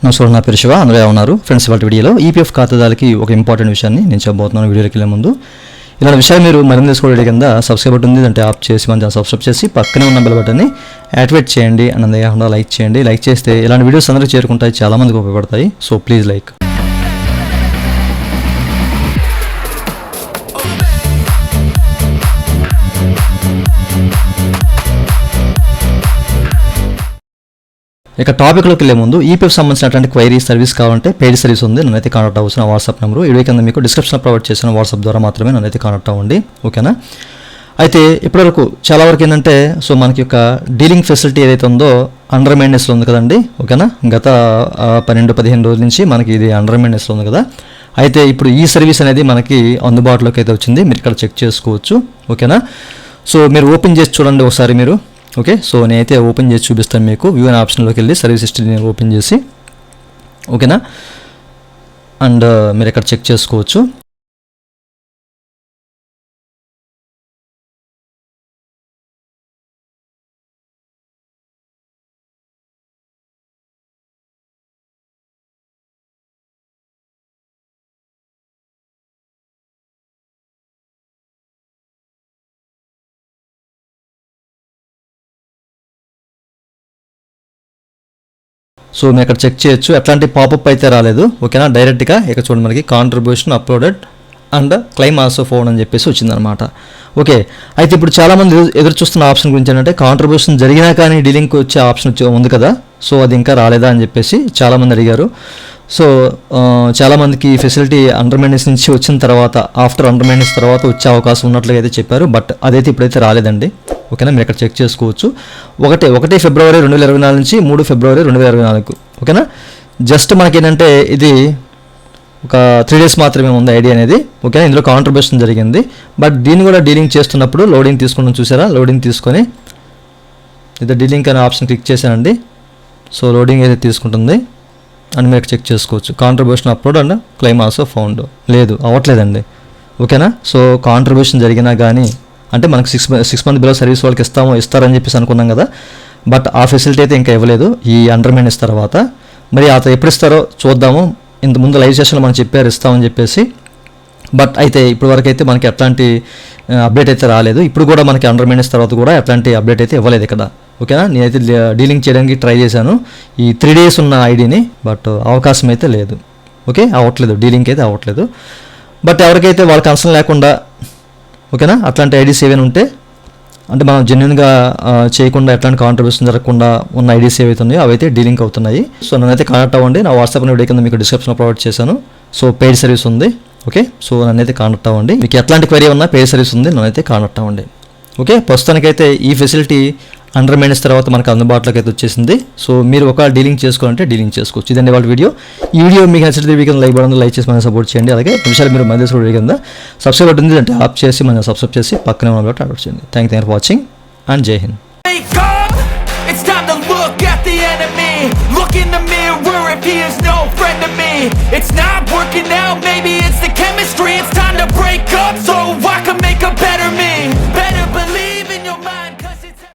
నమస్కారం, నా పేరు శివ. అందులో ఉన్నారు ఫ్రెండ్స్. వాళ్ళ వీడియోలో ఈపీఎఫ్ ఖాతాదారులకి ఒక ఇంపార్టెంట్ విషయాన్ని నేను చెప్పబోతున్నాను. వీడియోకి వెళ్ళే ముందు ఇలాంటి విషయాలు మీరు మరింత తెలుసుకోవడం కింద సబ్స్క్రైబ్ బటన్ ఉంది, అంటే ఆప్ చేసి మన సబ్స్క్రైబ్ చేసి పక్కనే ఉన్న బెల్ బటన్ని యాక్టివేట్ చేయండి. అన్నది కాకుండా లైక్ చేయండి. లైక్ చేస్తే ఇలాంటి వీడియోస్ అందరికీ చేరుకుంటాయి, చాలా మందికి ఉపయోగపడతాయి. So please like. ఇక టాపిక్లోకి వెళ్ళే ముందు ఈపీఎఫ్ సంబంధించినటువంటి క్వైరీ సర్వీస్ కావాలంటే పెయిడ్ సర్వీస్ ఉంది, నన్నైతే కాంటాక్ట్ అవ్వాల్సిన వాట్సాప్ నెంబర్ వీడియో కింద మీకు డిస్క్రిప్షన్లో ప్రొవైడ్ చేసిన వాట్సాప్ ద్వారా మాత్రమే నన్నైతే కాంటాక్ట్ అవ్వండి, ఓకేనా. అయితే ఇప్పటివరకు చాలా వరకు ఏంటంటే మనకి యొక్క డీలింగ్ ఫెసిలిటీ ఏదైతే ఉందో అండర్ మెయింటెనెన్స్లో ఉంది కదండి, ఓకేనా. గత 12-15 రోజుల నుంచి మనకి ఇది అండర్ మెయింటెనెన్స్లో ఉంది కదా. అయితే ఇప్పుడు ఈ సర్వీస్ అనేది మనకి అందుబాటులోకి అయితే వచ్చింది, మీరు ఇక్కడ చెక్ చేసుకోవచ్చు, ఓకేనా. సో మీరు ఓపెన్ చేసి చూడండి ఒకసారి మీరు, ఓకే. సో నేనైతే ఓపెన్ చేసి చూపిస్తాను మీకు. వ్యూ అనే ఆప్షన్లోకి వెళ్ళి సర్వీస్ హిస్టరీని ఓపెన్ చేసి, ఓకేనా. అండ్ మీరు ఇక్కడ చెక్ చేసుకోవచ్చు. సో మీరు ఇక్కడ చెక్ చేయొచ్చు, ఎట్లాంటి పాపప్ అయితే రాలేదు, ఓకేనా. డైరెక్ట్గా ఇక్కడ చూడండి మనకి contribution uploaded and claim also found అని చెప్పేసి వచ్చిందనమాట, ఓకే. అయితే ఇప్పుడు చాలామంది ఎదురు చూస్తున్న ఆప్షన్ గురించి ఏంటంటే కాంట్రిబ్యూషన్ జరిగినా కానీ డీలింగ్కి వచ్చే ఆప్షన్ ఉంది కదా, సో అది ఇంకా రాలేదా అని చెప్పేసి చాలామంది అడిగారు. సో చాలామందికి ఈ ఫెసిలిటీ అండర్ మెయింటెనెన్స్ నుంచి వచ్చిన తర్వాత, ఆఫ్టర్ అండర్ మెయింటెనెన్స్ తర్వాత వచ్చే అవకాశం ఉన్నట్లుగా అయితే చెప్పారు, బట్ అదైతే ఇప్పుడైతే రాలేదండి, ఓకేనా. మీరు ఇక్కడ చెక్ చేసుకోవచ్చు. 1 ఫిబ్రవరి 2024 నుంచి 3 ఫిబ్రవరి 2024, ఓకేనా. జస్ట్ మనకేంటంటే ఇది ఒక 3 days మాత్రమే ఉంది ఐడి అనేది, ఓకేనా. ఇందులో కాంట్రిబ్యూషన్ జరిగింది, బట్ దీన్ని కూడా డీలింగ్ చేస్తున్నప్పుడు లోడింగ్ తీసుకుని చూసారా, లోడింగ్ తీసుకొని ఇది డీలింగ్ అనే ఆప్షన్ క్లిక్ చేశానండి. సో లోడింగ్ అయితే తీసుకుంటుంది అని మీరు చెక్ చేసుకోవచ్చు. Contribution upload and claim also found లేదు, అవ్వట్లేదండి, ఓకేనా. సో కాంట్రిబ్యూషన్ జరిగినా కానీ అంటే మనకు 6 month బిలో సర్వీస్ వాళ్ళకి ఇస్తారని చెప్పేసి అనుకున్నాం కదా, బట్ ఆ ఫెసిలిటీ అయితే ఇంకా ఇవ్వలేదు ఈ అండర్ మెయింటెనెన్స్ తర్వాత. మరి అతను ఎప్పుడు ఇస్తారో చూద్దాము. ఇంత ముందు లైవ్ సెషన్లో మనం చెప్పారు ఇస్తామని చెప్పేసి, బట్ అయితే ఇప్పుడు వరకు అయితే మనకి ఎట్లాంటి అప్డేట్ అయితే రాలేదు. ఇప్పుడు కూడా మనకి అండర్ మెయింటెనెన్స్ తర్వాత కూడా ఎట్లాంటి అప్డేట్ అయితే ఇవ్వలేదు ఇక్కడ, ఓకేనా. నేనైతే డీలింగ్ చేయడానికి ట్రై చేశాను ఈ 3 days ఉన్న ఐడిని, బట్ అవకాశం అయితే లేదు, ఓకే. అవ్వట్లేదు, డీలింగ్ అయితే అవ్వట్లేదు. బట్ ఎవరికైతే వాళ్ళ కన్సర్న్ లేకుండా, ఓకేనా, అట్లాంటి ఐడీస్ ఏవైనా ఉంటే అంటే మనం జెన్యున్గా చేయకుండా ఎట్లాంటి కాంట్రిబ్యూషన్ జరగకుండా ఉన్న ఐడీస్ ఏవైతే ఉన్నాయో అవైతే డీలింగ్ అవుతున్నాయి. సో నన్నైతే కాంటాక్ట్ అవ్వండి. నా వాట్సాప్ వీడియో కింద మీకు డిస్క్రిప్షన్లో ప్రొవైడ్ చేశాను. సో పెయిడ్ సర్వీస్ ఉంది, ఓకే. సో నన్నైతే కాంటాక్ట్ అవ్వండి. మీకు ఎట్లాంటి క్వైరీ ఉన్నా పెయిడ్ సర్వీస్ ఉంది, నన్నైతే కాంటాక్ట్ అవ్వండి, ఓకే. ప్రస్తుతానికైతే ఈ ఫెసిలిటీ అండర్ మెయింటెనెన్స్ తర్వాత మనకు అందుబాటులోకి అయితే వచ్చేసింది. సో మీరు ఒక డీలింగ్ చేసుకోవాలంటే డీలింగ్ చేసుకోవచ్చు. ఇదండి వాళ్ళ వీడియో. ఈ వీడియో మీకు నచ్చితే వీకెండ్ లైక్ బటన్ లైక్ చేసి మనం సపోర్ట్ చేయండి. అలాగే విషయాలు మీరు మధ్య వీడియో కింద సబ్స్క్రైబ్ ఉంటుంది, అంటే ఆప్ చేసి మనం సబ్స్క్రైబ్ చేసి పక్కనే ఉన్న అప్లోడ్ చేయండి. Thank you for watching and జై Hind. It's time to look at the enemy. Look in the mirror if he is no friend to me. It's not